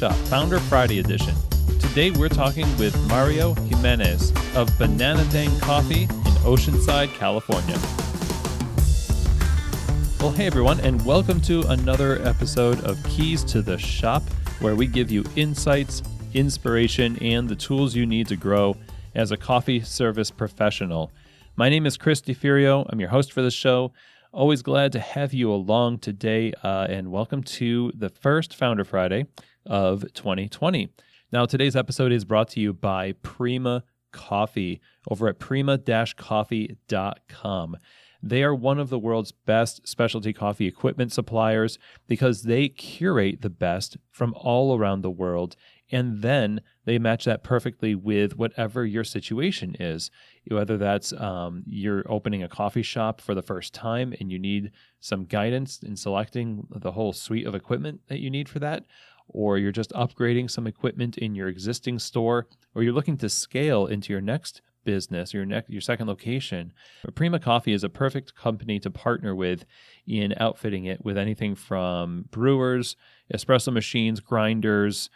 Shop, Founder Friday edition. Today we're talking with Mario Jimenez of Banana Dang Coffee in Oceanside, California. Well, hey everyone, and welcome to another episode of Keys to the Shop, where we give you insights, inspiration, and the tools you need to grow as a coffee service professional. My name is Chris DeFirio. I'm your host for this show. Always glad to have you along today, and welcome to the first Founder Friday of 2020. Now, today's episode is brought to you by Prima Coffee over at prima-coffee.com. They are one of the world's best specialty coffee equipment suppliers because they curate the best from all around the world, and then they match that perfectly with whatever your situation is. Whether that's you're opening a coffee shop for the first time and you need some guidance in selecting the whole suite of equipment that you need for that, or you're just upgrading some equipment in your existing store, or you're looking to scale into your next business, your second location. Prima Coffee is a perfect company to partner with in outfitting it with anything from brewers, espresso machines, grinders,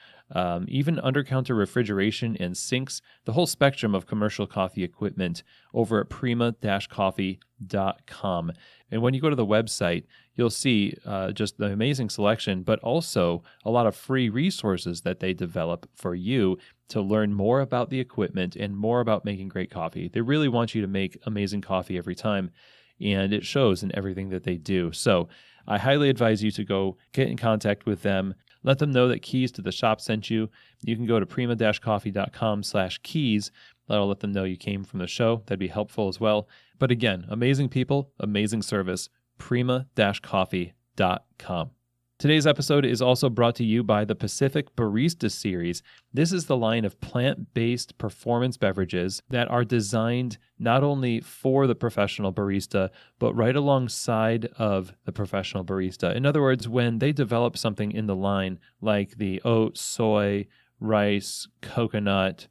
even under-counter refrigeration and sinks, the whole spectrum of commercial coffee equipment over at prima-coffee.com. And when you go to the website, you'll see just the amazing selection, but also a lot of free resources that they develop for you to learn more about the equipment and more about making great coffee. They really want you to make amazing coffee every time, and it shows in everything that they do. So I highly advise you to go get in contact with them. Let them know that Keys to the Shop sent you. You can go to prima-coffee.com/keys. That'll let them know you came from the show. That'd be helpful as well. But again, amazing people, amazing service, prima-coffee.com. Today's episode is also brought to you by the Pacific Barista Series. This is the line of plant-based performance beverages that are designed not only for the professional barista, but right alongside of the professional barista. In other words, when they develop something in the line like the oat, soy, rice, coconut,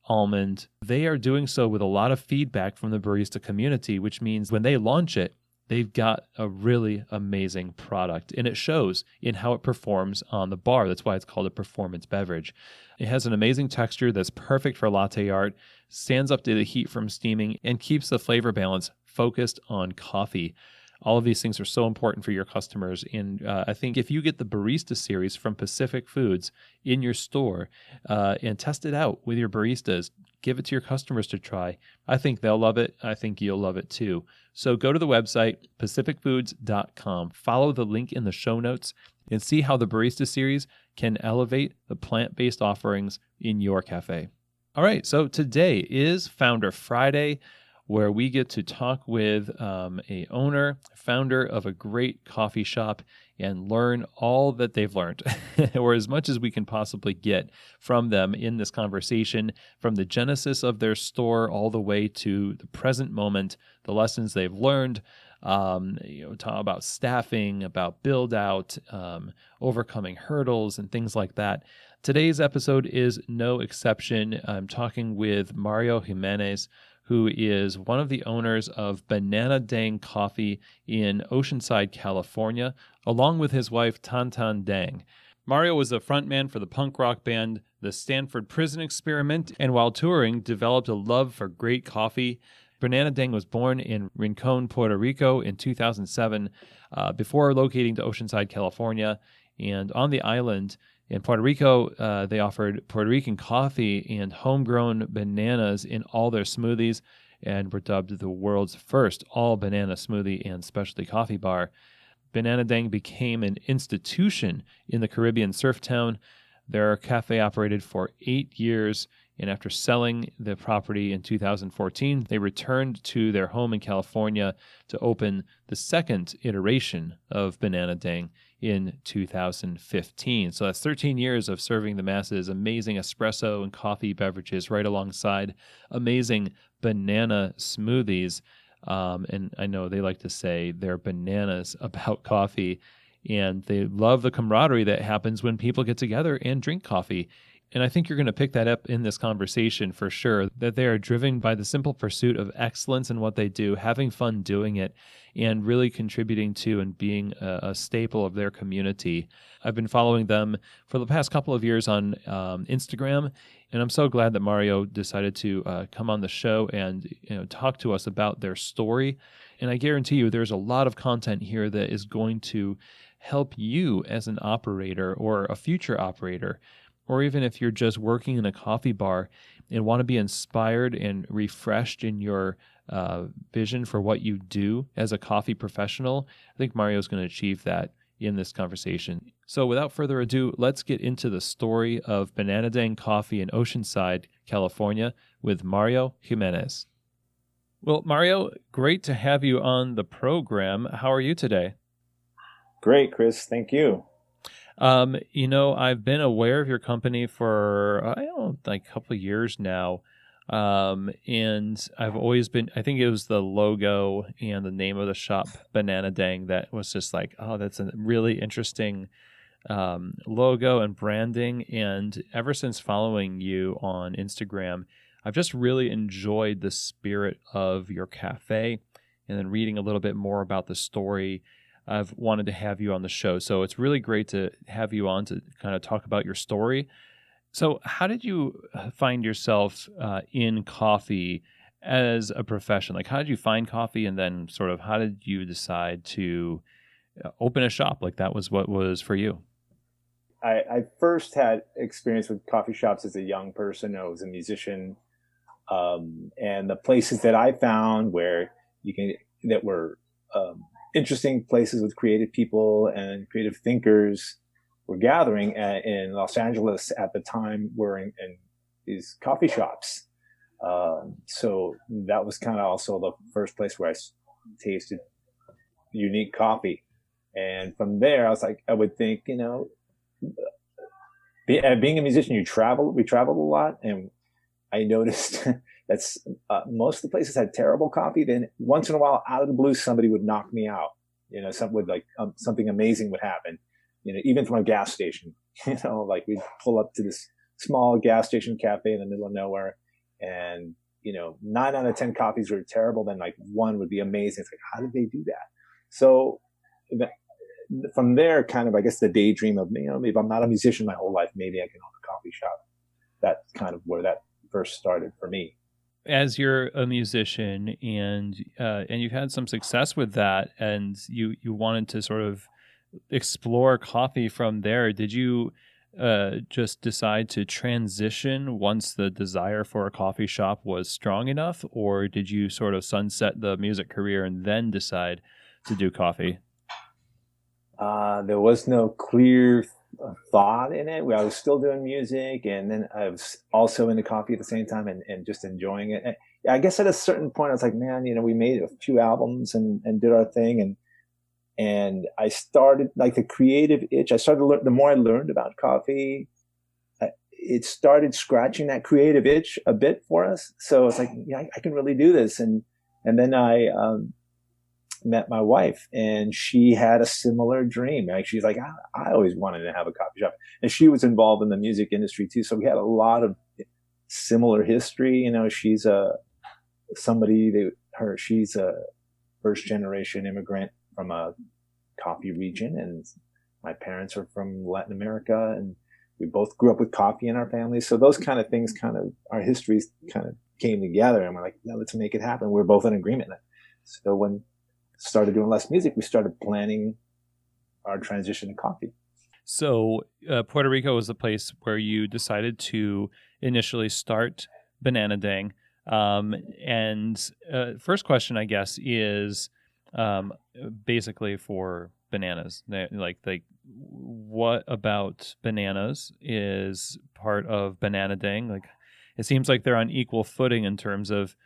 almond, they are doing so with a lot of feedback from the barista community, which means when they launch it, they've got a really amazing product, and it shows in how it performs on the bar. That's why it's called a performance beverage. It has an amazing texture that's perfect for latte art, stands up to the heat from steaming, and keeps the flavor balance focused on coffee. All of these things are so important for your customers, and I think if you get the Barista Series from Pacific Foods in your store and test it out with your baristas, give it to your customers to try, I think they'll love it. I think you'll love it too. So go to the website, pacificfoods.com, follow the link in the show notes, and see how the Barista Series can elevate the plant-based offerings in your cafe. All right, so today is Founder Friday, where we get to talk with founder of a great coffee shop, and learn all that they've learned, or as much as we can possibly get from them in this conversation, from the genesis of their store all the way to the present moment, the lessons they've learned, talk about staffing, about build out, overcoming hurdles and things like that. Today's episode is no exception. I'm talking with Mario Jimenez, who is one of the owners of Banana Dang Coffee in Oceanside, California, along with his wife, Thanh-Thanh Dang. Mario was a frontman for the punk rock band The Stanford Prison Experiment, and while touring, developed a love for great coffee. Banana Dang was born in Rincon, Puerto Rico in 2007, before relocating to Oceanside, California. And on the island in Puerto Rico, they offered Puerto Rican coffee and homegrown bananas in all their smoothies, and were dubbed the world's first all-banana smoothie and specialty coffee bar. Banana Dang became an institution in the Caribbean surf town. Their cafe operated for 8 years, and after selling the property in 2014, they returned to their home in California to open the second iteration of Banana Dang in 2015. So that's 13 years of serving the masses, amazing espresso and coffee beverages right alongside amazing banana smoothies. And I know they like to say they're bananas about coffee, and they love the camaraderie that happens when people get together and drink coffee. And I think you're going to pick that up in this conversation for sure, that they are driven by the simple pursuit of excellence in what they do, having fun doing it, and really contributing to and being a staple of their community. I've been following them for the past couple of years on Instagram, and I'm so glad that Mario decided to come on the show and talk to us about their story. And I guarantee you there's a lot of content here that is going to help you as an operator or a future operator, or even if you're just working in a coffee bar and want to be inspired and refreshed in your vision for what you do as a coffee professional. I think Mario's going to achieve that in this conversation. So without further ado, let's get into the story of Banana Dang Coffee in Oceanside, California with Mario Jimenez. Well, Mario, great to have you on the program. How are you today? Great, Chris. Thank you. I've been aware of your company for, like a couple of years now. And I've always been, I think it was the logo and the name of the shop, Banana Dang, that was just like, oh, that's a really interesting logo and branding. And ever since following you on Instagram, I've just really enjoyed the spirit of your cafe, and then reading a little bit more about the story. I've wanted to have you on the show. So it's really great to have you on to kind of talk about your story. So how did you find yourself in coffee as a profession? Like, how did you find coffee? And then sort of how did you decide to open a shop? Like, that was what was for you. I first had experience with coffee shops as a young person. I was a musician. And the places that I found that were interesting places with creative people and creative thinkers were gathering in Los Angeles at the time were in these coffee shops. So that was kind of also the first place where I tasted unique coffee. And from there, I would think, being a musician, we traveled a lot, and I noticed that's most of the places had terrible coffee. Then once in a while, out of the blue, somebody would knock me out. Something amazing would happen. Even from a gas station. Like we'd pull up to this small gas station cafe in the middle of nowhere, and 9 out of 10 coffees were terrible. Then like one would be amazing. It's like, how did they do that? So from there, kind of, I guess the daydream of maybe I'm not a musician my whole life. Maybe I can own a coffee shop. That's kind of where that first started for me. As you're a musician and you've had some success with that, and you wanted to sort of explore coffee from there, did you just decide to transition once the desire for a coffee shop was strong enough, or did you sort of sunset the music career and then decide to do coffee? There was no clear thought in it. I was still doing music, and then I was also into coffee at the same time, and just enjoying it. And I guess at a certain point, I was like, man, we made a few albums and did our thing, and I started like the creative itch. I started to learn. The more I learned about coffee, it started scratching that creative itch a bit for us. So it's like, yeah, I can really do this. And then I met my wife, and she had a similar dream. Like, she's like, I always wanted to have a coffee shop, and she was involved in the music industry too. So we had a lot of similar history. She's she's a first generation immigrant from a coffee region, and my parents are from Latin America, and we both grew up with coffee in our family. So those kind of things, our histories kind of came together, and we're like, no, let's make it happen. We're both in agreement. So when started doing less music, we started planning our transition to coffee. So Puerto Rico was the place where you decided to initially start Banana Dang. And first question, I guess, is basically for bananas. Like, what about bananas is part of Banana Dang? Like, it seems like they're on equal footing in terms of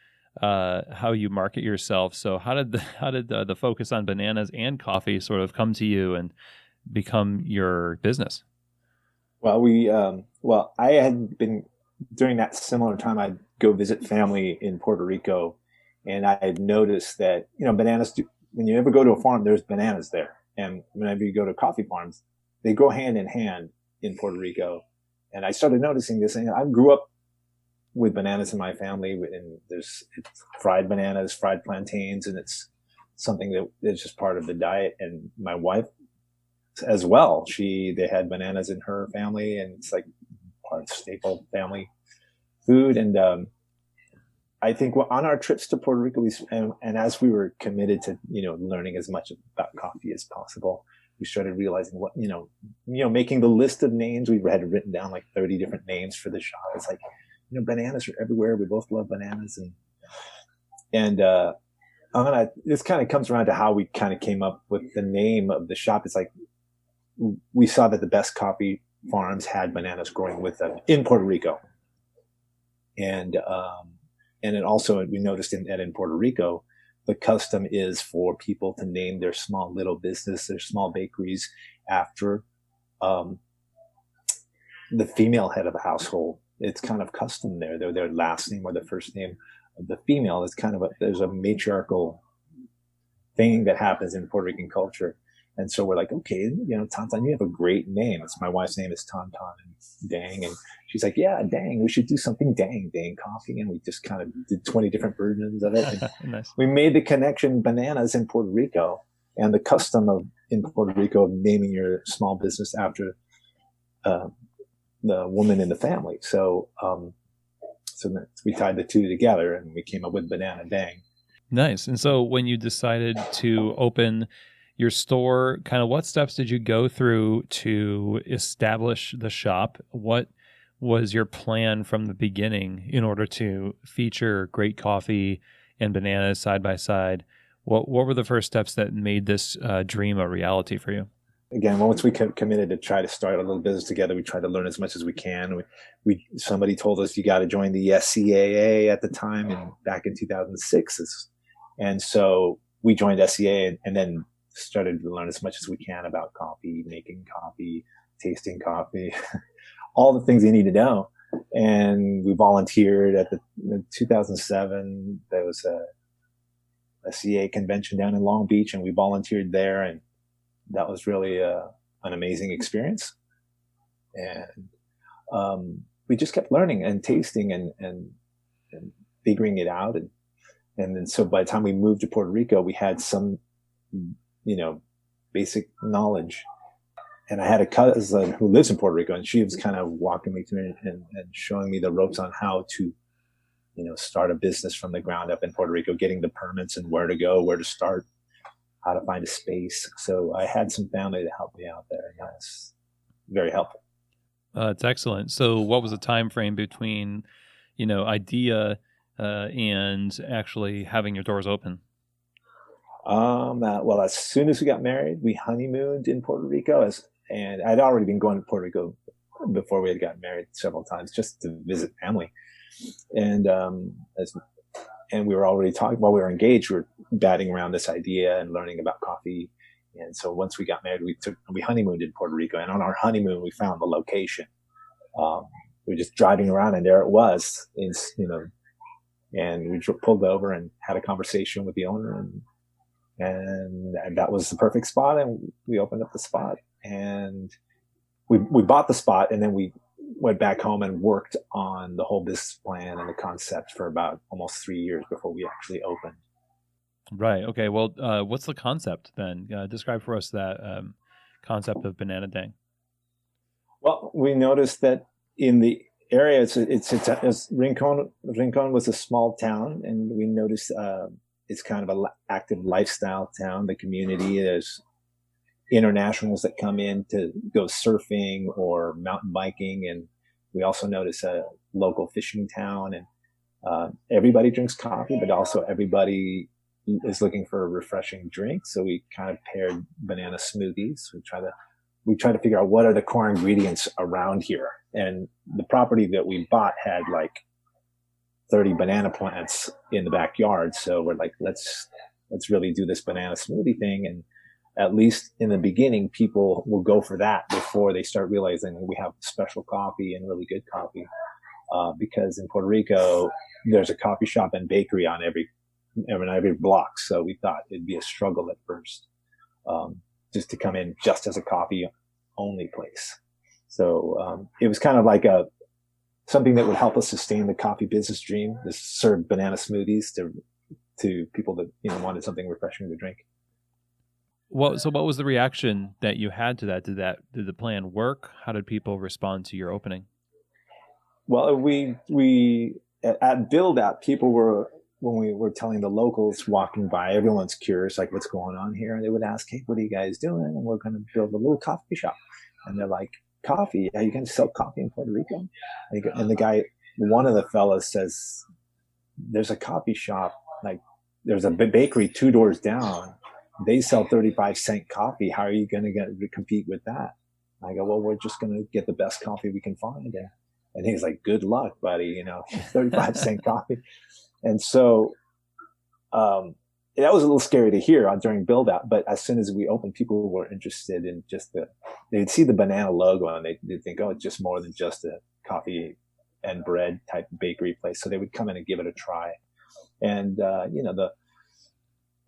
how you market yourself. So how did the focus on bananas and coffee sort of come to you and become your business? Well, I had been, during that similar time, I'd go visit family in Puerto Rico, and I had noticed that, bananas, when you ever go to a farm, there's bananas there. And whenever you go to coffee farms, they go hand in hand in Puerto Rico. And I started noticing this, and I grew up with bananas in my family, and it's fried bananas, fried plantains, and it's something that is just part of the diet. And my wife as well, they had bananas in her family, and it's like part of staple family food. And I think on our trips to Puerto Rico, and as we were committed to learning as much about coffee as possible, we started realizing what making the list of names. We had written down like 30 different names for the shop. It's like, bananas are everywhere. We both love bananas, and this kind of comes around to how we kind of came up with the name of the shop. It's like we saw that the best coffee farms had bananas growing with them in Puerto Rico, and then also we noticed that in Puerto Rico, the custom is for people to name their small little business, their small bakeries, after the female head of the household. It's kind of custom there. Their last name or the first name of the female is kind of there's a matriarchal thing that happens in Puerto Rican culture. And so we're like, okay, Thanh-Thanh, you have a great name. My wife's name is Thanh-Thanh Dang. And she's like, yeah, Dang, we should do something Dang coffee. And we just kind of did 20 different versions of it. And Nice. We made the connection bananas in Puerto Rico and the custom in Puerto Rico of naming your small business after the woman in the family. So we tied the two together and we came up with Banana Dang. Nice. And so when you decided to open your store, kind of what steps did you go through to establish the shop? What was your plan from the beginning in order to feature great coffee and bananas side by side? What were the first steps that made this dream a reality for you? Again, once we committed to try to start a little business together, we tried to learn as much as we can. Somebody told us you got to join the SCAA at the time, and back in 2006, and so we joined SCAA and then started to learn as much as we can about coffee, making coffee, tasting coffee, all the things you need to know. And we volunteered at the 2007. There was a CA convention down in Long Beach, and we volunteered there, and that was really an amazing experience. And we just kept learning and tasting and figuring it out. And then so by the time we moved to Puerto Rico, we had some, basic knowledge. And I had a cousin who lives in Puerto Rico, and she was kind of walking me through and showing me the ropes on how to, start a business from the ground up in Puerto Rico, getting the permits and where to go, where to start, how to find a space. So I had some family to help me out there, and that's very helpful. It's excellent. So what was the time frame between, idea and actually having your doors open? Well, as soon as we got married, we honeymooned in Puerto Rico, and I'd already been going to Puerto Rico before we had gotten married several times just to visit family. And we were already talking while we were engaged. We were batting around this idea and learning about coffee. And so once we got married, we honeymooned in Puerto Rico. And on our honeymoon, we found the location. We were just driving around, and there it was. And we pulled over and had a conversation with the owner, and that was the perfect spot. And we opened up the spot, and we bought the spot, and then we went back home and worked on the whole business plan and the concept for about almost 3 years before we actually opened. Right. Okay. Well, what's the concept then? Describe for us that concept of Banana Dang. Well, we noticed that in the area, it's Rincon. Rincon was a small town, and we noticed it's kind of an active lifestyle town. The community, there's internationals that come in to go surfing or mountain biking, and we also notice a local fishing town. And everybody drinks coffee, but also everybody is looking for a refreshing drink. So we kind of paired banana smoothies. We try to figure out what are the core ingredients around here. And the property that we bought had like 30 banana plants in the backyard. So we're like, let's really do this banana smoothie thing. And at least in the beginning, people will go for that before they start realizing we have special coffee and really good coffee. Because in Puerto Rico, there's a coffee shop and bakery on every block. So we thought it'd be a struggle at first, just to come in just as a coffee only place. So it was kind of like something that would help us sustain the coffee business dream, to serve banana smoothies to people that wanted something refreshing to drink. So what was the reaction that you had to that? Did the plan work? How did people respond to your opening? Well, we at Build Out, people were, when we were telling the locals walking by, everyone's curious, like, what's going on here? And they would ask, hey, what are you guys doing? And we're going to build a little coffee shop. And they're like, coffee? Are you going to sell coffee in Puerto Rico? And the guy, one of the fellas says, there's a coffee shop, like there's a bakery 2 doors down. They sell 35-cent coffee. How are you going to compete with that? I go, well, we're just going to get the best coffee we can find. And he's like, good luck, buddy, 35-cent coffee. And so that was a little scary to hear during build out. But as soon as we opened, people were interested in just they'd see the banana logo and they'd think, oh, it's just more than just a coffee and bread type bakery place. So they would come in and give it a try. And,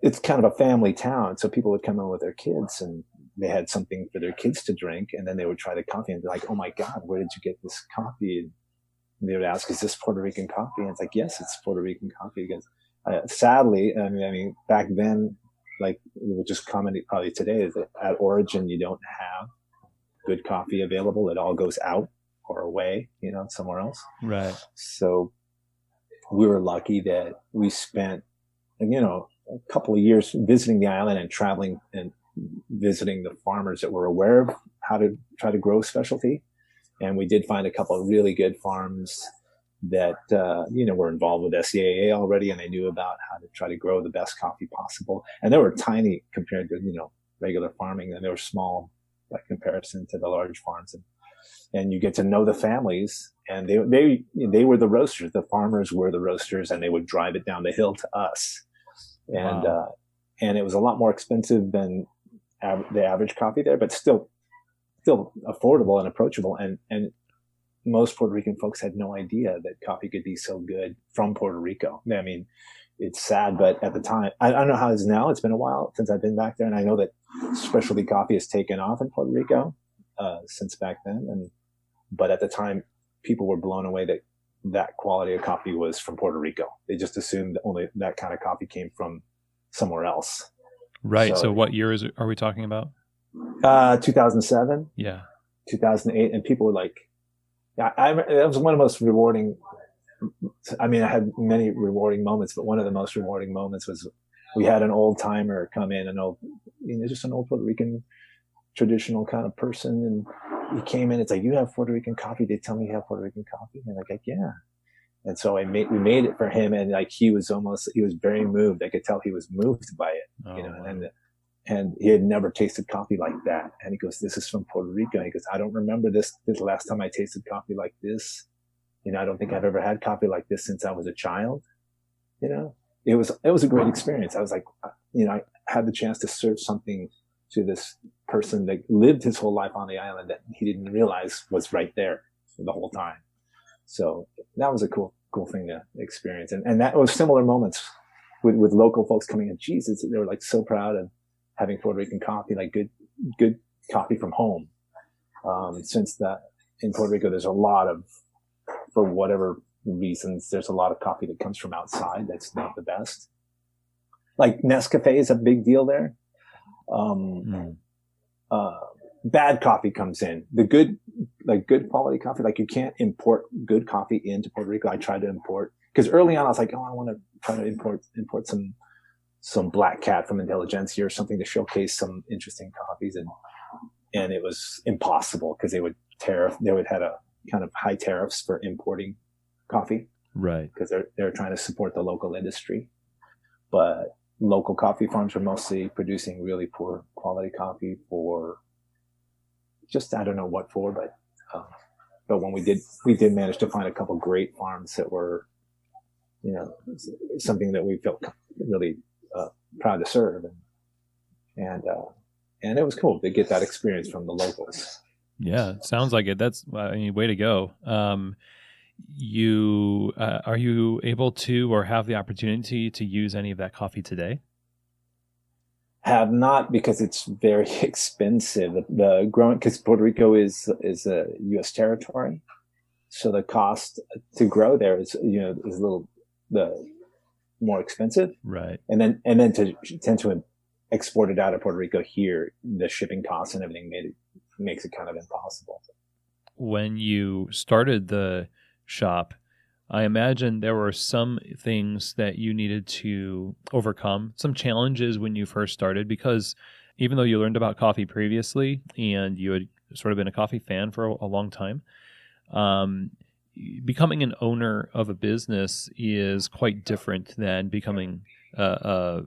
it's kind of a family town. So people would come in with their kids and they had something for their kids to drink. And then they would try the coffee and be like, oh my God, where did you get this coffee? And they would ask, is this Puerto Rican coffee? And it's like, yes, it's Puerto Rican coffee. Because sadly, I mean, back then, like we were just commenting probably today, is that at origin, you don't have good coffee available. It all goes out or away, somewhere else. Right. So we were lucky that we spent, a couple of years visiting the island and traveling and visiting the farmers that were aware of how to try to grow specialty. And we did find a couple of really good farms that, were involved with SCAA already, and they knew about how to try to grow the best coffee possible. And they were tiny compared to, regular farming, and they were small by comparison to the large farms. And you get to know the families, and they were the roasters. The farmers were the roasters, and they would drive it down the hill to us. And, wow. And it was a lot more expensive than the average coffee there, but still affordable and approachable. And most Puerto Rican folks had no idea that coffee could be so good from Puerto Rico. I mean, it's sad, but at the time, I don't know how it is now. It's been a while since I've been back there. And I know that specialty coffee has taken off in Puerto Rico, since back then. But at the time, people were blown away that quality of coffee was from Puerto Rico. They just assumed that only that kind of coffee came from somewhere else. Right. So what year are we talking about? 2007. Yeah. 2008. And people were like, that was one of the most rewarding. I mean, I had many rewarding moments, but one of the most rewarding moments was we had an old timer come in, just an old Puerto Rican traditional kind of person. And he came in, it's like, you have Puerto Rican coffee? They tell me you have Puerto Rican coffee. And I'm like, yeah. And so we made it for him. And like, he was very moved. I could tell he was moved by it, wow. And he had never tasted coffee like that. And he goes, this is from Puerto Rico. And he goes, I don't remember this last time I tasted coffee like this. I don't think I've ever had coffee like this since I was a child. It was a great experience. I was like, I had the chance to serve something to this person that lived his whole life on the island that he didn't realize was right there the whole time. So that was a cool thing to experience. And that was similar moments with local folks coming in. Jesus, they were like so proud of having Puerto Rican coffee, like good coffee from home. Since that in Puerto Rico, there's a lot of, for whatever reasons, there's a lot of coffee that comes from outside that's not the best. Like Nescafe is a big deal there. Bad coffee comes in. The good quality coffee, like you can't import good coffee into Puerto Rico. I tried to import, because early on I was like, oh, I want to try to import some Black Cat from Intelligentsia or something to showcase some interesting coffees. And it was impossible because they would had a kind of high tariffs for importing coffee. Right. Because they're trying to support the local industry. But local coffee farms were mostly producing really poor quality coffee for just, I don't know what for, but when we did manage to find a couple great farms that were, something that we felt really proud to serve. And it was cool to get that experience from the locals. Yeah, sounds like it. That's, way to go. Are you able to or have the opportunity to use any of that coffee today? Have not, because it's very expensive. The growing, because Puerto Rico is a U.S. territory, so the cost to grow there is a little the more expensive, Right. and then to tend to export it out of Puerto Rico here, the shipping costs and everything makes it kind of impossible. When you started the shop, I imagine there were some things that you needed to overcome, some challenges when you first started, because even though you learned about coffee previously and you had sort of been a coffee fan for a long time, um, becoming an owner of a business is quite different than becoming a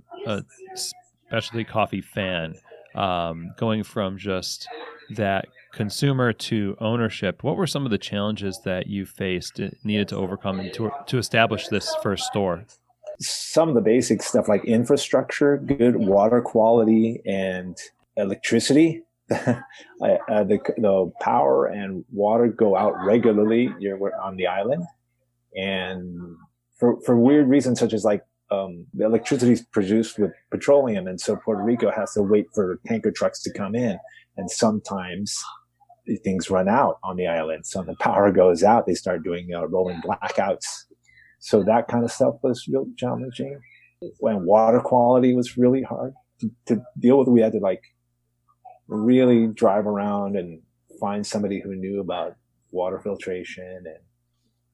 specialty coffee fan. Going from just that consumer to ownership, what were some of the challenges that you faced, needed to overcome to establish this first store? Some of the basic stuff like infrastructure, good water quality, and electricity. The power and water go out regularly. We're on the island, and for weird reasons such as like the electricity is produced with petroleum, and so Puerto Rico has to wait for tanker trucks to come in, and sometimes things run out on the island. So the power goes out, they start doing rolling blackouts. So that kind of stuff was real challenging. When water quality was really hard to deal with, we had to like really drive around and find somebody who knew about water filtration, and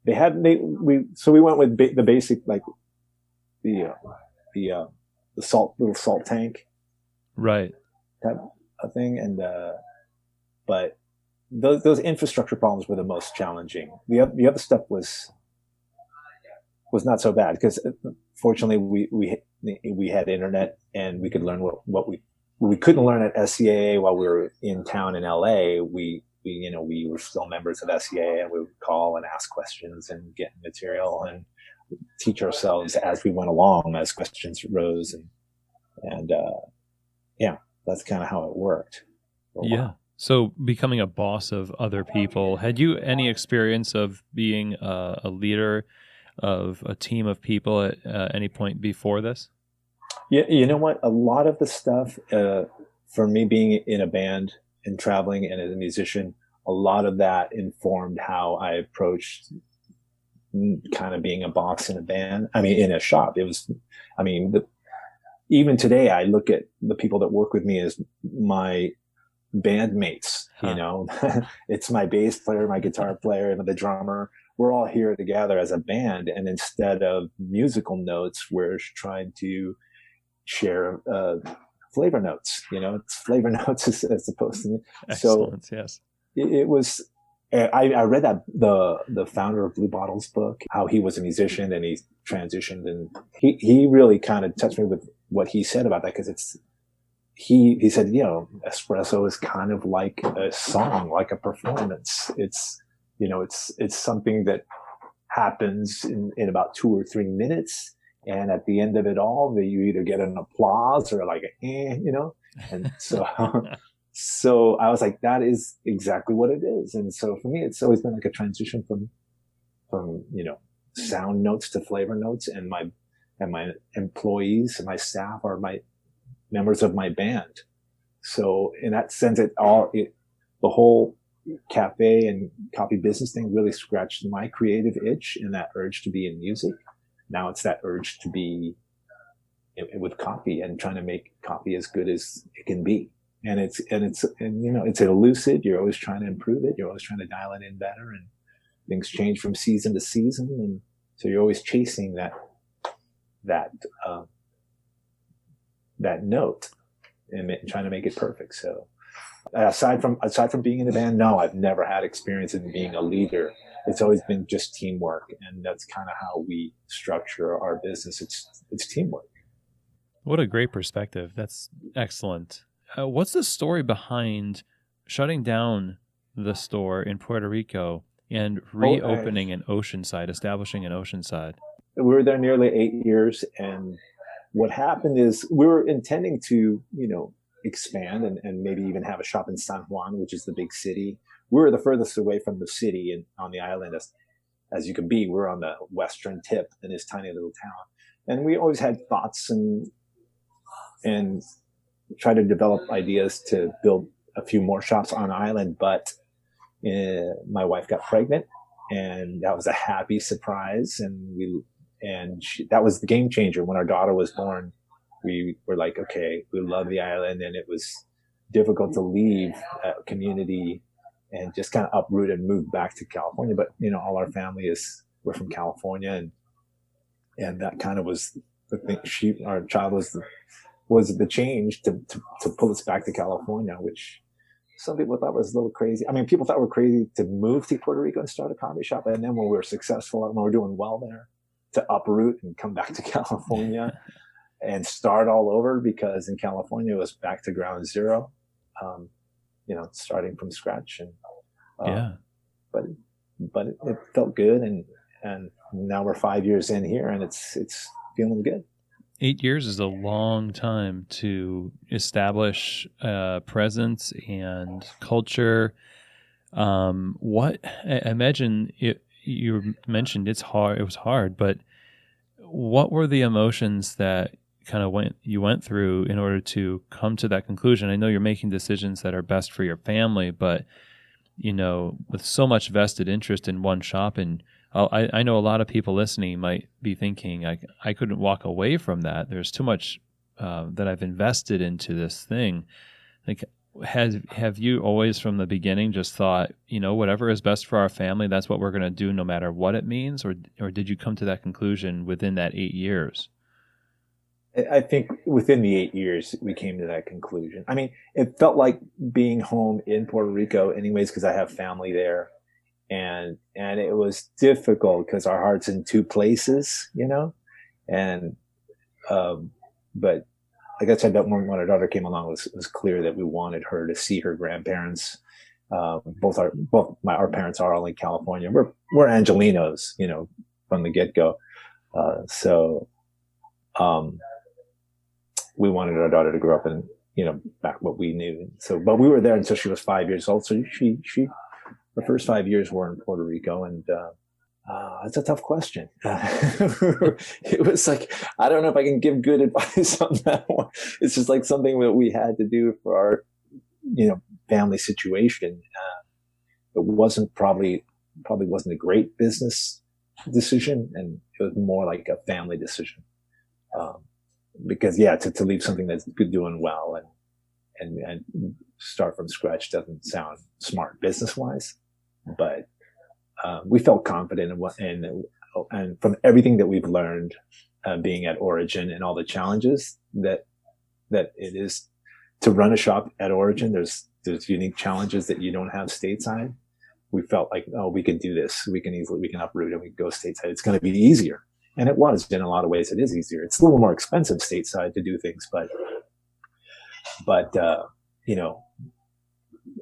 we went with the basic, like the little salt tank Right. type of thing, and but those infrastructure problems were the most challenging. The other stuff was not so bad, because fortunately we had internet, and we could learn what we couldn't learn at SCAA while we were in town in LA. We were still members of SCAA, and we would call and ask questions and get material and teach ourselves as we went along as questions rose, and yeah, that's kind of how it worked. Yeah. So becoming a boss of other people, had you any experience of being a leader of a team of people at any point before this? Yeah, you know what? A lot of the stuff, for me being in a band and traveling and as a musician, a lot of that informed how I approached kind of being a boss in a band. I mean, in a shop, it was, I mean, even today, I look at the people that work with me as my bandmates. It's my bass player, my guitar player, and the drummer. We're all here together as a band, and instead of musical notes, we're trying to share flavor notes. It's flavor notes as opposed to. Excellent. So Yes. it was. I read that the founder of Blue Bottle's book, how he was a musician and he transitioned, and he really kind of touched me with what he said about that, because he said, espresso is kind of like a song, like a performance. It's something that happens in about 2 or 3 minutes. And at the end of it all, you either get an applause or like and so, so I was like, that is exactly what it is. And so for me, it's always been like a transition from sound notes to flavor notes, and my employees and my staff are my members of my band. So in that sense, the whole cafe and coffee business thing really scratched my creative itch and that urge to be in music. Now it's that urge to be with coffee and trying to make coffee as good as it can be. And it's elusive. You're always trying to improve it. You're always trying to dial it in better, and things change from season to season. And so you're always chasing that note and trying to make it perfect. So aside from being in the band, no, I've never had experience in being a leader. It's always been just teamwork, and that's kind of how we structure our business. It's teamwork. What a great perspective. That's excellent. What's the story behind shutting down the store in Puerto Rico and reopening in Oceanside, establishing in Oceanside? We were there nearly 8 years, and what happened is we were intending to, expand and maybe even have a shop in San Juan, which is the big city. We were the furthest away from the city and on the island as you can be. We're on the western tip in this tiny little town, and we always had thoughts and tried to develop ideas to build a few more shops on the island, but my wife got pregnant, and that was a happy surprise. That was the game changer. When our daughter was born, we were like, okay, we love the island, and it was difficult to leave a community and just kind of uproot and move back to California. But, all our family we're from California, and that kind of was the thing. Our child was the change to pull us back to California, which some people thought was a little crazy. I mean, people thought we were crazy to move to Puerto Rico and start a comedy shop. And then when we were successful and when we were doing well there, to uproot and come back to California and start all over, because in California it was back to ground zero, starting from scratch. And but it felt good, and now we're 5 years in here, and it's feeling good. 8 years is a long time to establish presence and culture. What I imagine you mentioned it's hard. It was hard, but what were the emotions that kind of you went through in order to come to that conclusion? I know you're making decisions that are best for your family, but with so much vested interest in one shop, and I know a lot of people listening might be thinking, I couldn't walk away from that. There's too much that I've invested into this thing. Like, have you always from the beginning just thought, whatever is best for our family, that's what we're going to do no matter what it means? Or did you come to that conclusion within that 8 years? I think within the 8 years, we came to that conclusion. I mean, it felt like being home in Puerto Rico anyways, because I have family there. And it was difficult because our heart's in two places, and, but like I said, that when our daughter came along, it was clear that we wanted her to see her grandparents. Both our parents are all in California. We're Angelinos, from the get go. So we wanted our daughter to grow up in, back what we knew. So, but we were there until she was 5 years old. So her first 5 years were in Puerto Rico, and it's a tough question. It was like, I don't know if I can give good advice on that one. It's just like something that we had to do for our, family situation. It wasn't probably wasn't a great business decision, and it was more like a family decision. Because to leave something that's doing well and start from scratch doesn't sound smart business wise, but we felt confident and from everything that we've learned being at Origin and all the challenges that it is to run a shop at Origin. There's unique challenges that you don't have stateside. We felt like, we can do this. We can uproot and we can go stateside. It's going to be easier. And it was, in a lot of ways, it is easier. It's a little more expensive stateside to do things, but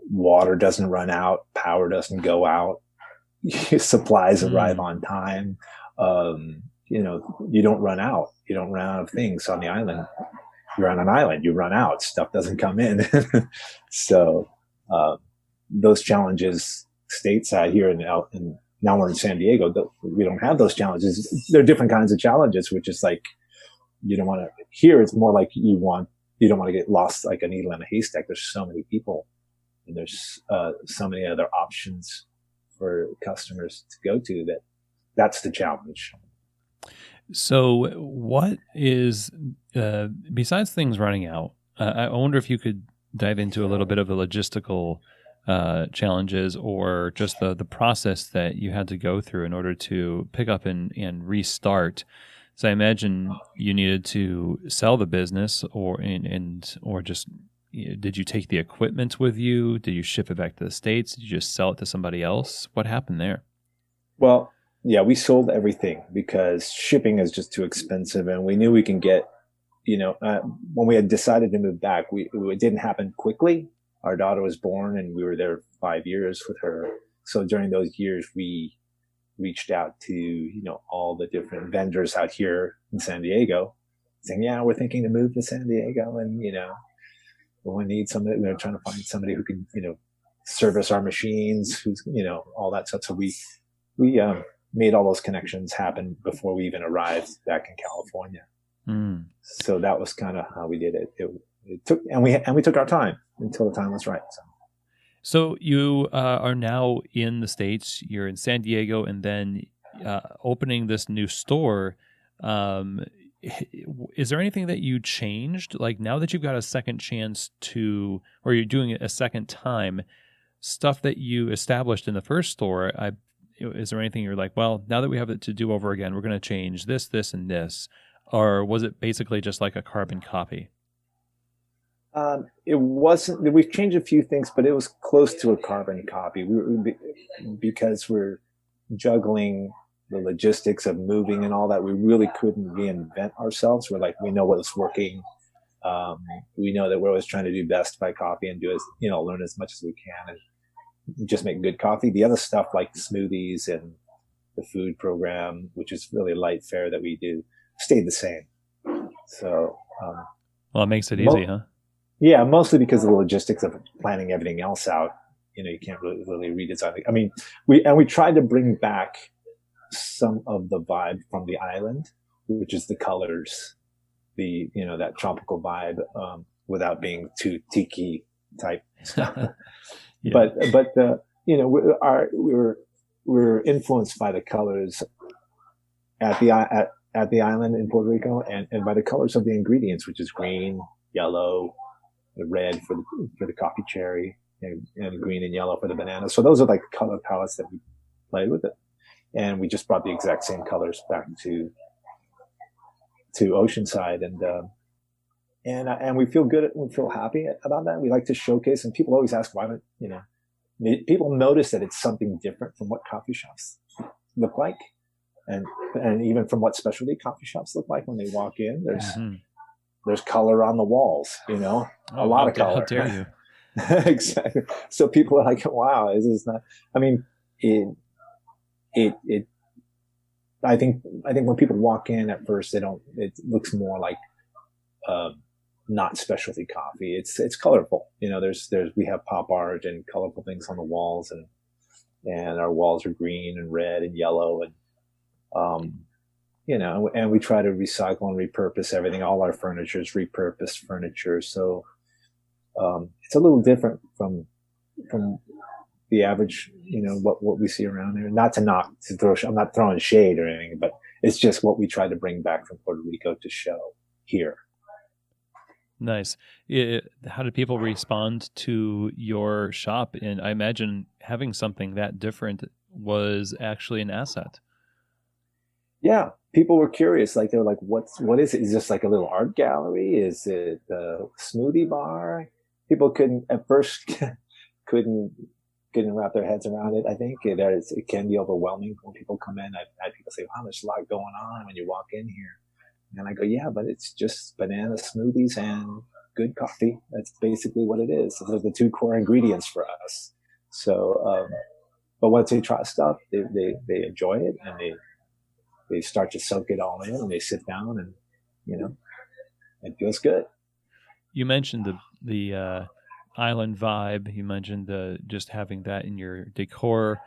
water doesn't run out, power doesn't go out, supplies arrive on time. You don't run out. You don't run out of things on the island. You're on an island, you run out. Stuff doesn't come in. So those challenges stateside here and now we're in San Diego, we don't have those challenges. There are different kinds of challenges, which is like, you don't want to, here it's more like you don't want to get lost like a needle in a haystack. There's so many people, and there's so many other options for customers to go to that's the challenge. So what is, besides things running out, I wonder if you could dive into a little bit of the logistical challenges, or just the process that you had to go through in order to pick up and restart. So I imagine you needed to sell the business, or just, did you take the equipment with you? Did you ship it back to the States? Did you just sell it to somebody else? What happened there? Well, yeah, we sold everything because shipping is just too expensive, and we knew we can get, when we had decided to move back, it didn't happen quickly. Our daughter was born and we were there 5 years with her. So during those years, we reached out to, all the different vendors out here in San Diego saying, we're thinking to move to San Diego, and, we need somebody, we're trying to find somebody who can, service our machines, who's, all that stuff. So we made all those connections happen before we even arrived back in California. So that was kind of how we did it. we took our time until the time was right. So you are now in the States. You're in San Diego, and then opening this new store. Is there anything that you changed? Like now that you've got a second chance to, or you're doing it a second time, stuff that you established in the first store, is there anything you're like, well, now that we have it to do over again, we're going to change this, this, and this? Or was it basically just like a carbon copy? It wasn't. We've changed a few things, but it was close to a carbon copy. Because we're juggling the logistics of moving and all that. We really couldn't reinvent ourselves. We're like, we know what's working. We know that we're always trying to do best by coffee and learn as much as we can and just make good coffee. The other stuff like smoothies and the food program, which is really light fare that we do, stayed the same. So, well, it makes it easy, huh? Yeah, mostly because of the logistics of planning everything else out. You can't really redesign it. I mean, we tried to bring back some of the vibe from the island, which is the colors, that tropical vibe, without being too tiki type stuff. Yeah. But we're influenced by the colors at the island in Puerto Rico, and by the colors of the ingredients, which is green, yellow, the red for the coffee cherry, and green and yellow for the banana. So those are like color palettes that we played with it, and we just brought the exact same colors back to Oceanside, and we feel good. We feel happy about that. We like to showcase, and people always ask why don't people notice that it's something different from what coffee shops look like, and even from what specialty coffee shops look like when they walk in. There's color on the walls, a lot of color. How dare you? Exactly. So people are like, wow, this is not, I mean, I think when people walk in at first, it looks more like, not specialty coffee. It's colorful. We have pop art and colorful things on the walls, and our walls are green and red and yellow, and, and we try to recycle and repurpose everything. All our furniture is repurposed furniture. So, it's a little different from the average, what we see around there. Not I'm not throwing shade or anything, but it's just what we try to bring back from Puerto Rico to show here. Nice. How did people respond to your shop? And I imagine having something that different was actually an asset. Yeah, people were curious. Like they were like, what is it? Is this like a little art gallery? Is it a smoothie bar? People at first couldn't wrap their heads around it. I think it can be overwhelming when people come in. I've had people say, wow, there's a lot going on when you walk in here. And I go, yeah, but it's just banana smoothies and good coffee. That's basically what it is. Those are the two core ingredients for us. So, but once they try stuff, they enjoy it, and they start to soak it all in, and they sit down, and it feels good. You mentioned the island vibe. You mentioned just having that in your decor.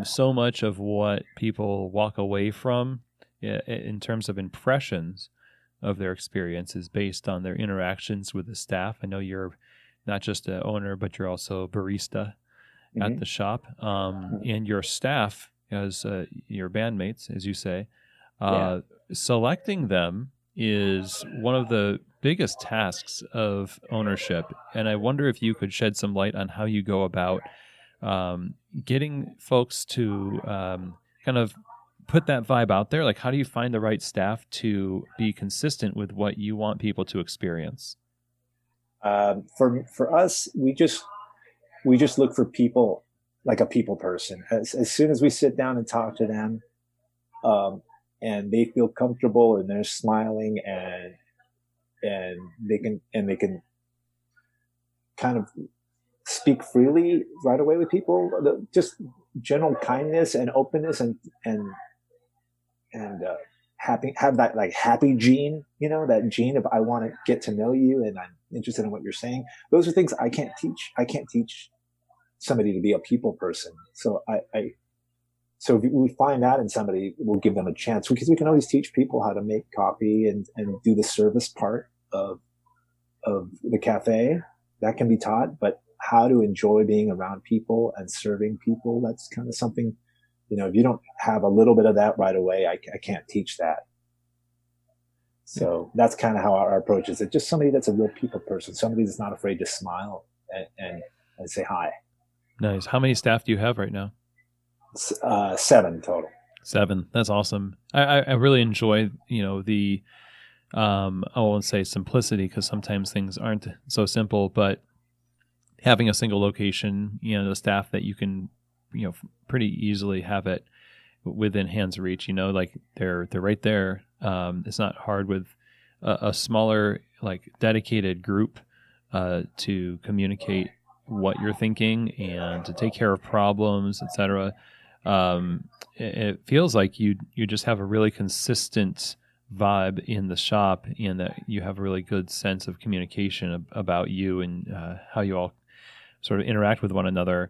So much of what people walk away from in terms of impressions of their experience is based on their interactions with the staff. I know you're not just an owner, but you're also a barista at the shop, and your staff, as your bandmates, as you say, selecting them is one of the biggest tasks of ownership. And I wonder if you could shed some light on how you go about getting folks to kind of put that vibe out there. Like, how do you find the right staff to be consistent with what you want people to experience? For us, we just look for people, like a people person. As soon as we sit down and talk to them, and they feel comfortable and they're smiling, and they can kind of speak freely right away with people. Just general kindness and openness and have that like happy gene, that gene of I want to get to know you and I'm interested in what you're saying. Those are things I can't teach. I can't teach somebody to be a people person. So so if we find that in somebody, we'll give them a chance, because we can always teach people how to make coffee and do the service part of of the cafe, that can be taught, but how to enjoy being around people and serving people, that's kind of something, if you don't have a little bit of that right away, I can't teach that. So that's kind of how our approach is. It's just somebody that's a real people person, somebody that's not afraid to smile and say hi. Nice. How many staff do you have right now? 7 total. 7. That's awesome. I really enjoy, the, I won't say simplicity because sometimes things aren't so simple, but having a single location, the staff that you can, pretty easily have it within hand's reach, like they're right there. It's not hard with a smaller, like dedicated group to communicate what you're thinking and to take care of problems, etc. It feels like you just have a really consistent vibe in the shop, and that you have a really good sense of communication about you and how you all sort of interact with one another.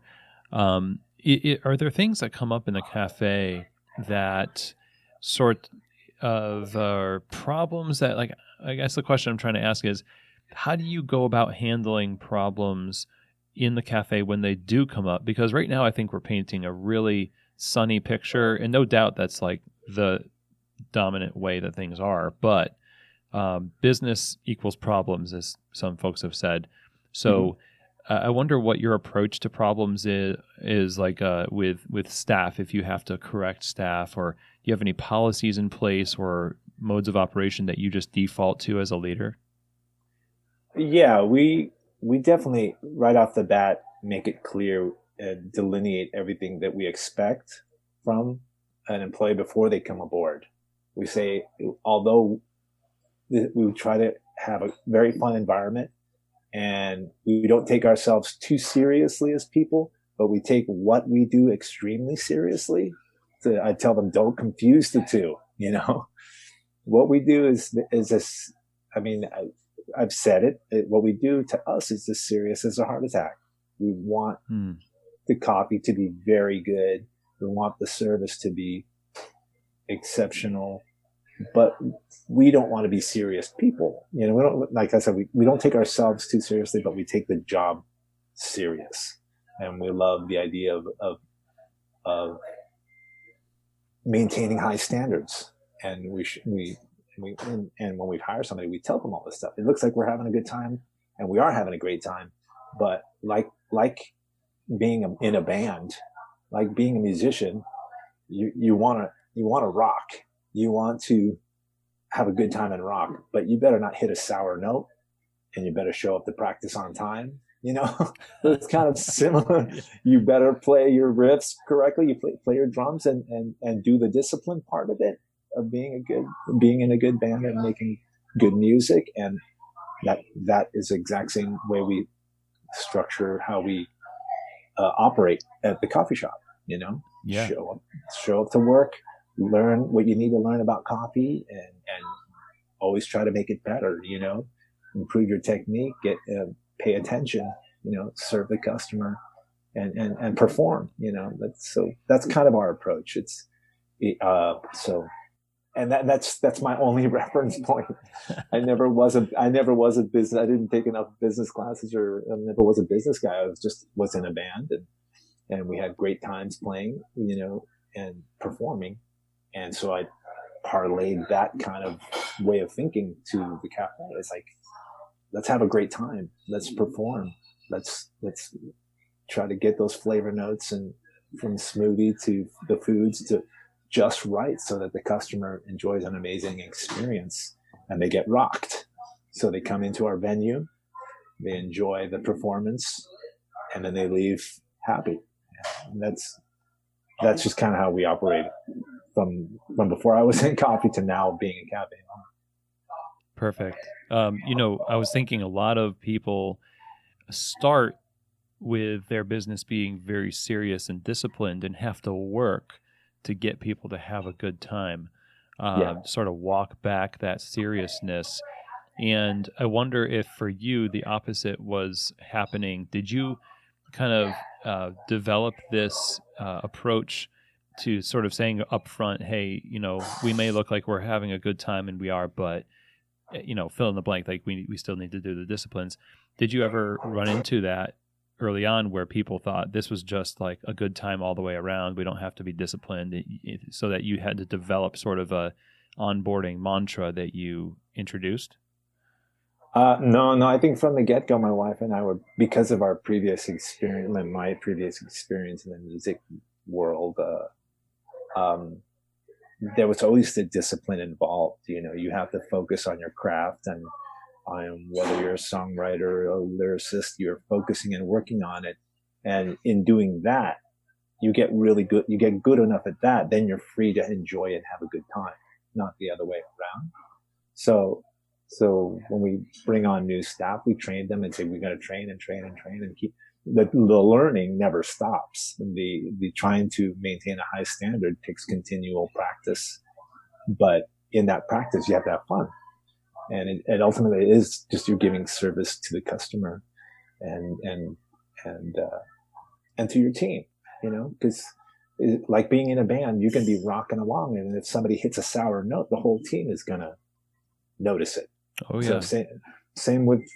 Are there things that come up in the cafe that sort of problems that, like, I guess the question I'm trying to ask is, how do you go about handling problems in the cafe when they do come up? Because right now I think we're painting a really sunny picture, and no doubt that's like the dominant way that things are, but business equals problems, as some folks have said. So I wonder what your approach to problems is like with staff, if you have to correct staff, or do you have any policies in place or modes of operation that you just default to as a leader? Yeah, we definitely right off the bat make it clear and delineate everything that we expect from an employee before they come aboard. We say, although we try to have a very fun environment and we don't take ourselves too seriously as people, but we take what we do extremely seriously. So I tell them, don't confuse the two. What we do is this. I mean, I've said it. What we do to us is as serious as a heart attack. We want the coffee to be very good. We want the service to be exceptional, but we don't want to be serious people. We don't, like I said, we don't take ourselves too seriously, but we take the job serious. And we love the idea of maintaining high standards. And and when we hire somebody, we tell them all this stuff. It looks like we're having a good time, and we are having a great time. But like being in a band, like being a musician, you want to rock. You want to have a good time and rock, but you better not hit a sour note, and you better show up to practice on time. It's kind of similar. You better play your riffs correctly. You play your drums and do the discipline part of it, of being in a good band and making good music. And that is the exact same way we structure how we operate at the coffee shop. Yeah. Show up to work, learn what you need to learn about coffee, and always try to make it better. Improve your technique, pay attention, serve the customer, and perform. That's kind of our approach. And that's my only reference point. I never was a business. I didn't take enough business classes, or I never was a business guy. I was in a band, and we had great times playing, and performing. And so I parlayed that kind of way of thinking to the cafe. It's like, let's have a great time. Let's perform. Let's try to get those flavor notes, and from smoothie to the foods to just right, so that the customer enjoys an amazing experience and they get rocked. So they come into our venue, they enjoy the performance, and then they leave happy. And that's just kind of how we operate from before I was in coffee to now being a cafe owner. Perfect. I was thinking a lot of people start with their business being very serious and disciplined and have to work to get people to have a good time, sort of walk back that seriousness. And I wonder if for you, the opposite was happening. Did you kind of develop this approach to sort of saying up front, hey, we may look like we're having a good time, and we are, but fill in the blank. Like we still need to do the disciplines. Did you ever run into that early on where people thought this was just like a good time all the way around? We don't have to be disciplined, so that you had to develop sort of a onboarding mantra that you introduced? No. I think from the get-go, my wife and I were, because of our previous experience, my previous experience in the music world, um, there was always the discipline involved. You have to focus on your craft, and whether you're a songwriter or a lyricist, you're focusing and working on it. And in doing that, you get really good. You get good enough at that, then you're free to enjoy and have a good time, not the other way around. So when we bring on new staff, we train them and say, we're going to train and train and train and keep the learning never stops. The trying to maintain a high standard takes continual practice, but in that practice, you have to have fun. And it ultimately is just you're giving service to the customer and to your team, because like being in a band, you can be rocking along, and if somebody hits a sour note, the whole team is going to notice it. Oh yeah. So same with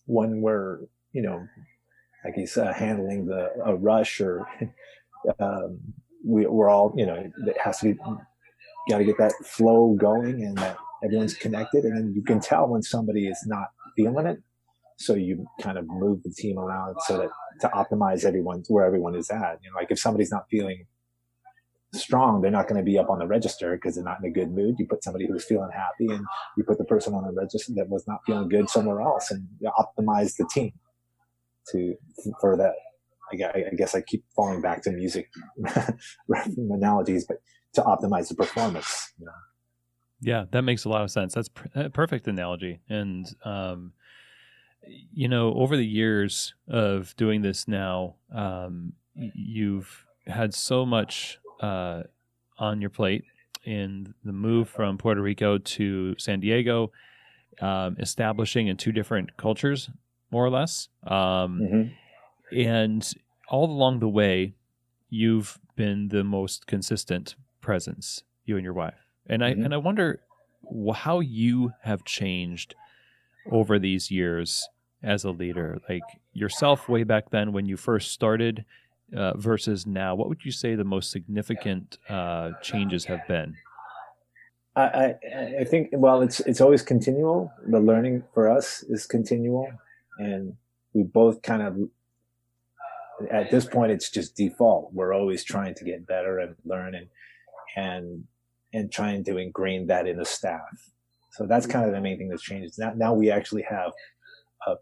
when we're, like he's handling a rush, or we're all, it has to be, got to get that flow going and that everyone's connected. And then you can tell when somebody is not feeling it. So you kind of move the team around so that to optimize where everyone is at. Like if somebody's not feeling strong, they're not going to be up on the register because they're not in a good mood. You put somebody who's feeling happy, and you put the person on the register that was not feeling good somewhere else, and you optimize the team for that. I guess I keep falling back to music analogies, but to optimize the performance. Yeah, that makes a lot of sense. That's a perfect analogy. And, over the years of doing this now, you've had so much on your plate in the move from Puerto Rico to San Diego, establishing in two different cultures, more or less. And all along the way, you've been the most consistent presence, you and your wife. And I wonder how you have changed over these years as a leader, like yourself way back then when you first started versus now. What would you say the most significant changes have been? I think, well, it's always continual. The learning for us is continual, and we both kind of, at this point, it's just default. We're always trying to get better and learn and trying to ingrain that in the staff. So that's kind of the main thing that's changed. Now we actually have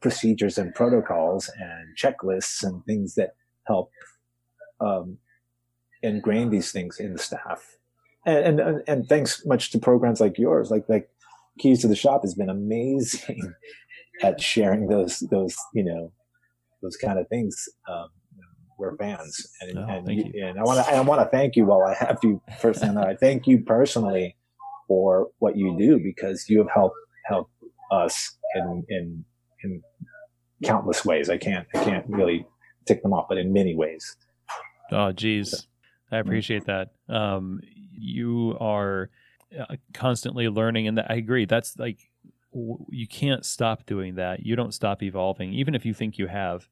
procedures and protocols and checklists and things that help ingrain these things in the staff. And thanks much to programs like yours, like Keys to the Shop has been amazing at sharing those kind of things. We're fans, and I want to thank you while I have you personally. I thank you personally for what you do, because you have helped us in countless ways. I can't really tick them off, but in many ways. Oh, geez. I appreciate that. You are constantly learning, and I agree. That's like, you can't stop doing that. You don't stop evolving, even if you think you have.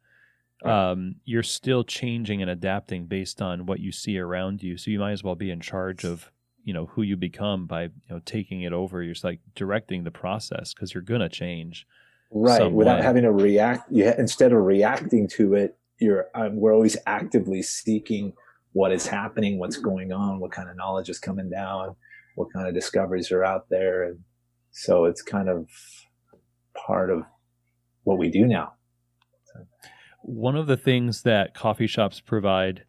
You're still changing and adapting based on what you see around you. So you might as well be in charge of, who you become by, taking it over. You're just like directing the process, because you're going to change. Right. Without having to react. Instead of reacting to it, we're always actively seeking what is happening, what's going on, what kind of knowledge is coming down, what kind of discoveries are out there. And so it's kind of part of what we do now. So. One of the things that coffee shops provide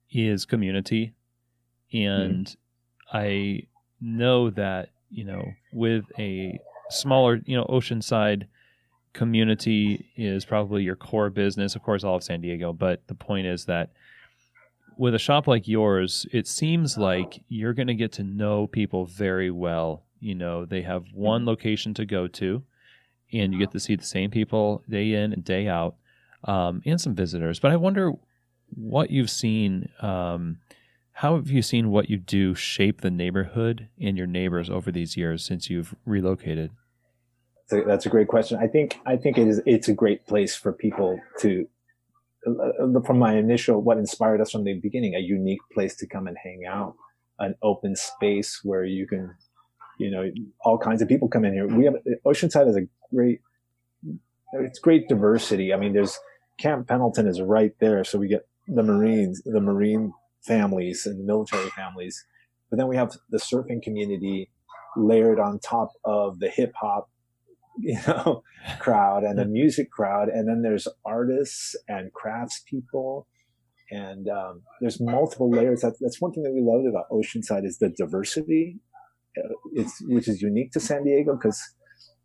is community. And I know that, with a smaller, Oceanside community is probably your core business, of course, all of San Diego. But the point is that with a shop like yours, it seems like you're going to get to know people very well. They have one location to go to, and you get to see the same people day in and day out, and some visitors. But I wonder what you've seen How have you seen what you do shape the neighborhood and your neighbors over these years since you've relocated? That's a great question. I think it's a great place for people to, from my initial, what inspired us from the beginning, a unique place to come and hang out, an open space where you can, all kinds of people come in here. We have Oceanside has it's great diversity. I mean, there's Camp Pendleton is right there, so we get the marine families and military families, but then we have the surfing community layered on top of the hip hop, crowd and the music crowd, and then there's artists and craftspeople, and there's multiple layers. That's one thing that we loved about Oceanside is the diversity, which is unique to San Diego, because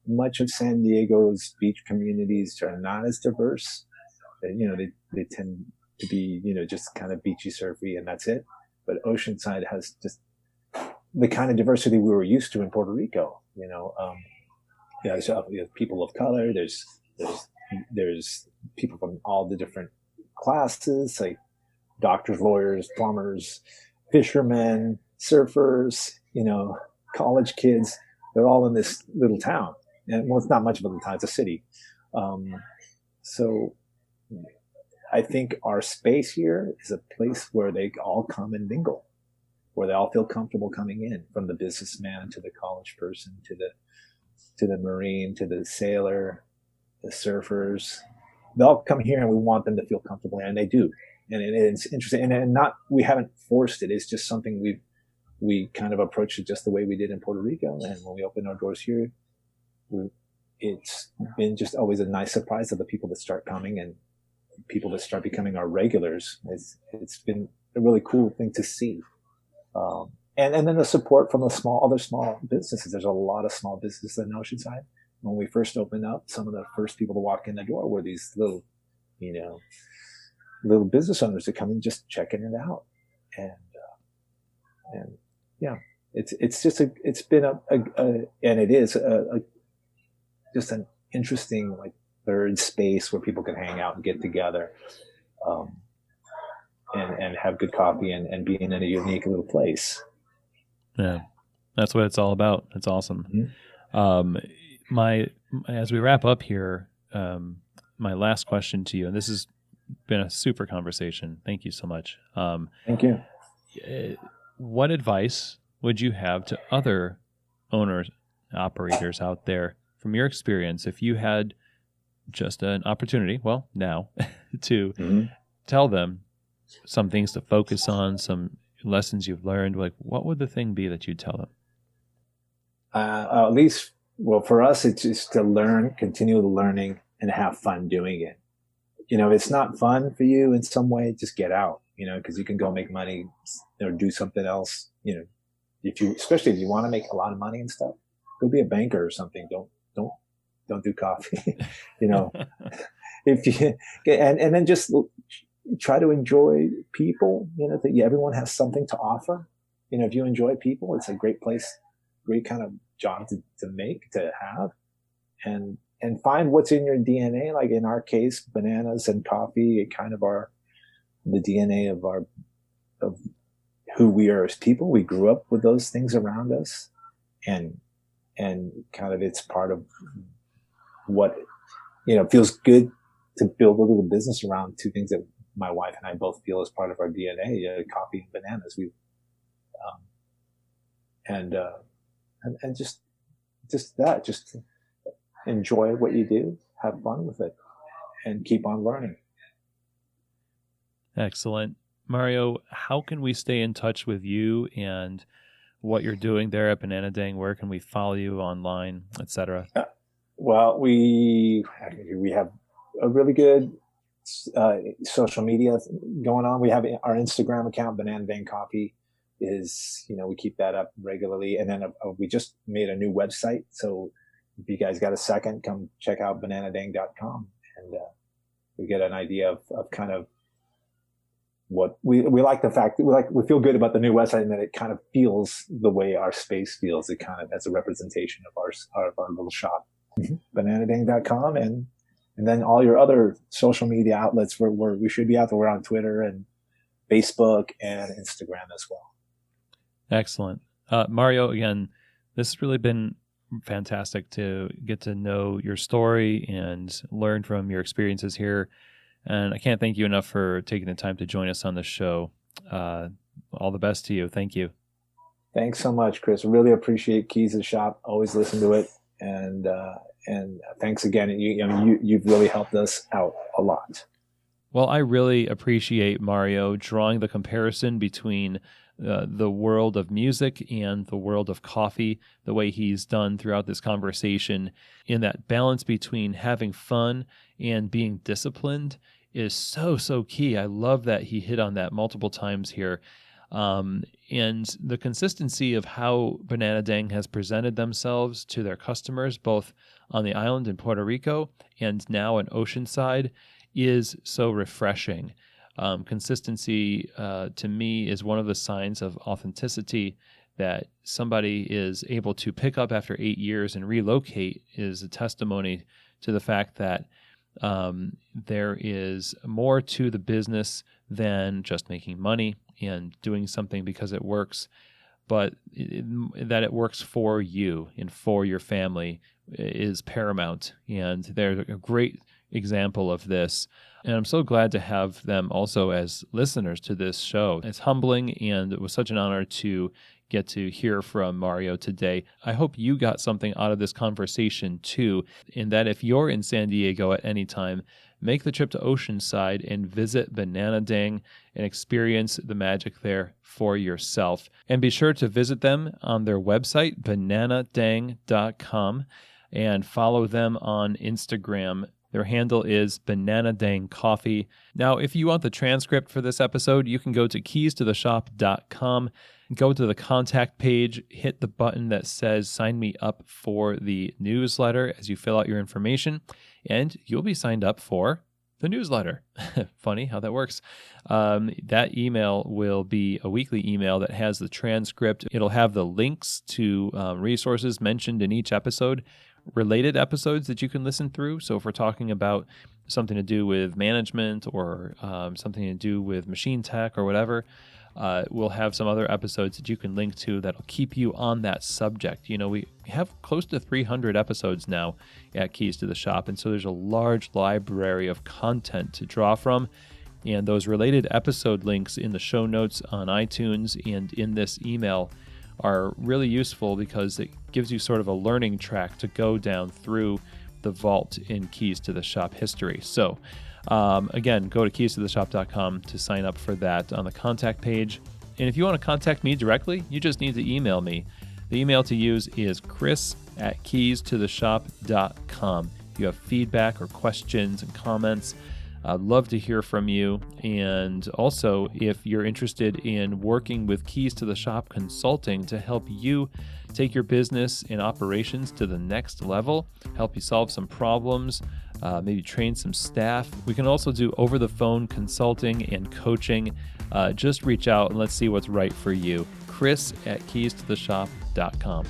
much of San Diego's beach communities are not as diverse. They tend to be, just kind of beachy, surfy, and that's it. But Oceanside has just the kind of diversity we were used to in Puerto Rico. There's people of color. There's people from all the different classes, like doctors, lawyers, plumbers, fishermen, surfers, college kids. They're all in this little town. And well, it's not much of a little town, it's a city. So I think our space here is a place where they all come and mingle, where they all feel comfortable coming in, from the businessman to the college person to the Marine, to the sailor, the surfers. They all come here and we want them to feel comfortable, and they do. And it's interesting. And we haven't forced it. It's just something we kind of approached it just the way we did in Puerto Rico. And when we opened our doors here, it's been just always a nice surprise of the people that start coming and people that start becoming our regulars. It's been a really cool thing to see. And then the support from other small businesses. There's a lot of small businesses in Oceanside. When we first opened up, some of the first people to walk in the door were these little business owners that come in just checking it out. And yeah, it's been just an interesting, like, third space where people can hang out and get together, and have good coffee and be in a unique little place. Yeah, that's what it's all about. It's awesome. Mm-hmm. As we wrap up here, my last question to you, and this has been a super conversation. Thank you so much. Thank you. What advice would you have to other owners, operators out there, from your experience, if you had just an opportunity, well, now, to mm-hmm. tell them some things to focus on, some lessons you've learned? Like, what would the thing be that you'd tell them? At least, well, for us, it's just to continue learning and have fun doing it. If it's not fun for you in some way, just get out, because you can go make money or do something else. Especially if you want to make a lot of money and stuff, go be a banker or something. Don't do coffee, if you, and then just try to enjoy people, that everyone has something to offer. If you enjoy people, it's a great place, great kind of job to have, and find what's in your DNA. Like in our case, bananas and coffee, kind of the DNA of who we are as people. We grew up with those things around us, and kind of it's part of what, feels good to build a little business around two things that my wife and I both feel is part of our DNA, coffee and bananas. And just enjoy what you do, have fun with it, and keep on learning. Excellent. Mario, how can we stay in touch with you and what you're doing there at Banana Dang? Where can we follow you online, etc.? Well, we have a really good social media going on. We have our Instagram account, Banana Dang Coffee, we keep that up regularly. And then we just made a new website. So if you guys got a second, come check out bananadang.com, and we get an idea of kind of what we like. The fact that we feel good about the new website, and that it kind of feels the way our space feels. It kind of has a representation of our little shop. Mm-hmm. Bananadang.com, and then all your other social media outlets where we should be out there. We're on Twitter and Facebook and Instagram as well. Excellent. Mario, again, this has really been fantastic to get to know your story and learn from your experiences here. And I can't thank you enough for taking the time to join us on the show. All the best to you. Thank you. Thanks so much, Chris. Really appreciate Keys to the Shop. Always listen to it. And thanks again. You've really helped us out a lot. Well, I really appreciate Mario drawing the comparison between the world of music and the world of coffee, the way he's done throughout this conversation, in that balance between having fun and being disciplined is so key. I love that he hit on that multiple times here. And the consistency of how Banana Dang has presented themselves to their customers, both on the island in Puerto Rico and now in Oceanside, is so refreshing. Consistency, to me, is one of the signs of authenticity. That somebody is able to pick up after 8 years and relocate is a testimony to the fact that there is more to the business than just making money and doing something because it works, but that it works for you and for your family is paramount. And they're a great example of this. And I'm so glad to have them also as listeners to this show. It's humbling, and it was such an honor to get to hear from Mario today. I hope you got something out of this conversation too, in that if you're in San Diego at any time, make the trip to Oceanside and visit Banana Dang and experience the magic there for yourself. And be sure to visit them on their website, bananadang.com, and follow them on Instagram. Their handle is Banana Dang Coffee. Now, if you want the transcript for this episode, you can go to keystotheshop.com, go to the contact page, hit the button that says sign me up for the newsletter as you fill out your information, and you'll be signed up for the newsletter. Funny how that works. That email will be a weekly email that has the transcript. It'll have the links to resources mentioned in each episode, related episodes that you can listen through. So if we're talking about something to do with management or something to do with machine tech or whatever, we'll have some other episodes that you can link to that'll keep you on that subject. You know, we have close to 300 episodes now at Keys to the Shop, and so there's a large library of content to draw from. And those related episode links in the show notes on iTunes and in this email are really useful because it gives you sort of a learning track to go down through the vault in Keys to the Shop history. So again, go to keystotheshop.com to sign up for that on the contact page. And if you want to contact me directly, you just need to email me. The email to use is chris@keystotheshop.com. If you have feedback or questions and comments, I'd love to hear from you. And also, if you're interested in working with Keys to the Shop Consulting to help you take your business and operations to the next level, help you solve some problems, maybe train some staff. We can also do over-the-phone consulting and coaching. Just reach out and let's see what's right for you. chris@keystotheshop.com.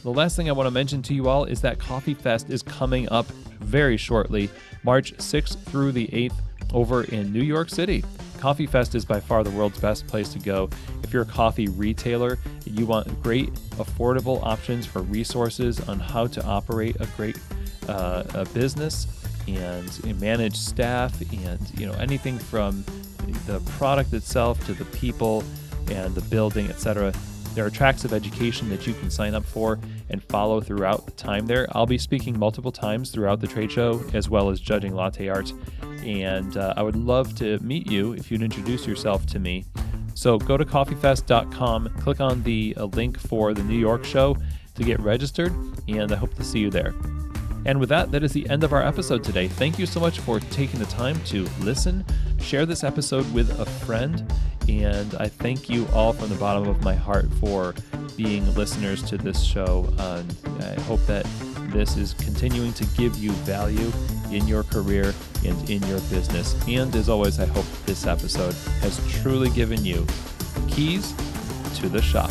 The last thing I want to mention to you all is that Coffee Fest is coming up very shortly, March 6th through the 8th over in New York City. Coffee Fest is by far the world's best place to go. If you're a coffee retailer, you want great, affordable options for resources on how to operate a great a business and manage staff and anything from the product itself to the people and the building, etc. There are tracks of education that you can sign up for and follow throughout the time there. I'll be speaking multiple times throughout the trade show, as well as judging latte art. And I would love to meet you if you'd introduce yourself to me. So go to coffeefest.com, click on the link for the New York show to get registered, and I hope to see you there. And with that, that is the end of our episode today. Thank you so much for taking the time to listen. Share this episode with a friend. And I thank you all from the bottom of my heart for being listeners to this show. And I hope that this is continuing to give you value in your career and in your business. And as always, I hope this episode has truly given you keys to the shop.